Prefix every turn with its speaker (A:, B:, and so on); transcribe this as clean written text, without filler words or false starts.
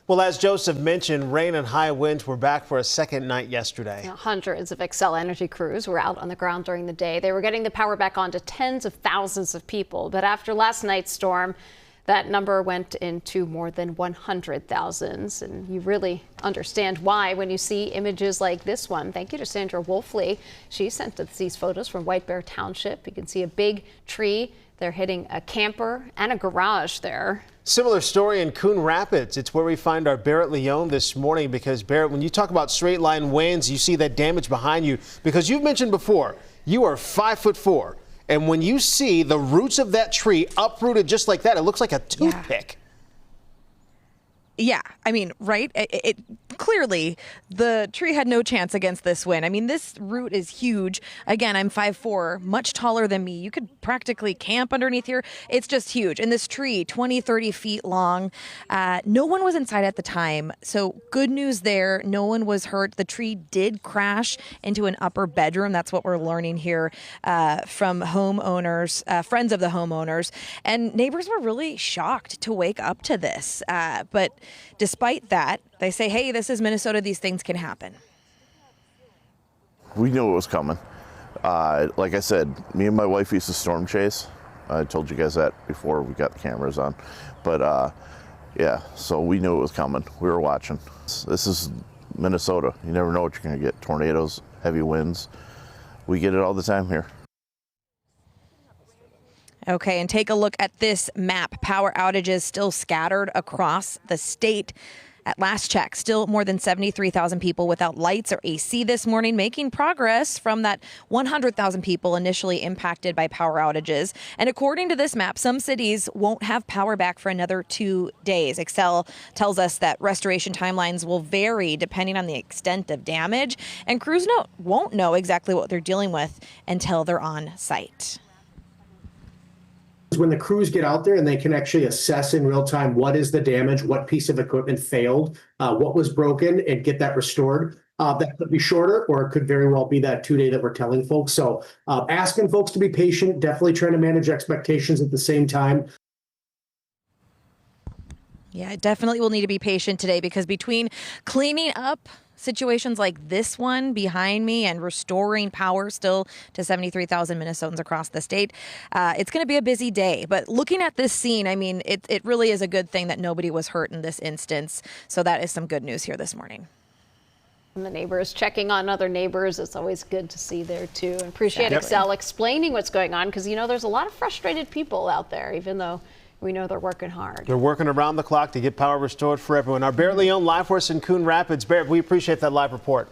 A: Well, as Joseph mentioned, rain and high winds were back for a second night yesterday.
B: Hundreds of Xcel Energy crews were out on the ground during the day. They were getting the power back on to tens of thousands of people. But after last night's storm, that number went into more than 100,000. And you really understand why when you see images like this one. Thank you to Sandra Wolfley. She sent us these photos from White Bear Township. You can see a big tree. They're hitting a camper and a garage there.
A: Similar story in Coon Rapids. It's where we find our Barrett Leone this morning because, Barrett, when you talk about straight line winds, you see that damage behind you because you've mentioned before, you are 5'4". And when you see the roots of that tree uprooted just like that, it looks like a toothpick.
C: Yeah, I mean, right? It clearly the tree had no chance against this wind. I mean, this root is huge. Again, I'm 5'4", much taller than me. You could practically camp underneath here. It's just huge. And this tree, 20, 30 feet long. No one was inside at the time. So good news there. No one was hurt. The tree did crash into an upper bedroom. That's what we're learning here from homeowners, friends of the homeowners. And neighbors were really shocked to wake up to this. But despite that, they say, hey, this is Minnesota. These things can happen.
D: We knew it was coming. Like I said, me and my wife used to storm chase. I told you guys that before we got the cameras on. But yeah, so we knew it was coming. We were watching. This is Minnesota. You never know what you're going to get. Tornadoes, heavy winds. We get it all the time here.
C: Okay, and take a look at this map. Power outages still scattered across the state. At last check, still more than 73,000 people without lights or AC this morning, making progress from that 100,000 people initially impacted by power outages. And according to this map, some cities won't have power back for another 2 days. Xcel tells us that restoration timelines will vary depending on the extent of damage, and crews won't know exactly what they're dealing with until they're on site.
E: When the crews get out there and they can actually assess in real time what is the damage, what piece of equipment failed, what was broken, and get that restored. That could be shorter, or it could very well be that 2 day that we're telling folks. So asking folks to be patient, definitely trying to manage expectations at the same time.
C: Yeah, definitely will need to be patient today because between cleaning up situations like this one behind me and restoring power still to 73,000 Minnesotans across the state, it's going to be a busy day. But looking at this scene, I mean, it really is a good thing that nobody was hurt in this instance. So that is some good news here this morning.
B: And the neighbors checking on other neighbors. It's always good to see there, too. And appreciate
C: Exactly.
B: Xcel explaining what's going on because, you know, there's a lot of frustrated people out there, even though we know they're working hard.
A: They're working around the clock to get power restored for everyone. Our Barrett Leone live for us in Coon Rapids. Barrett, we appreciate that live report.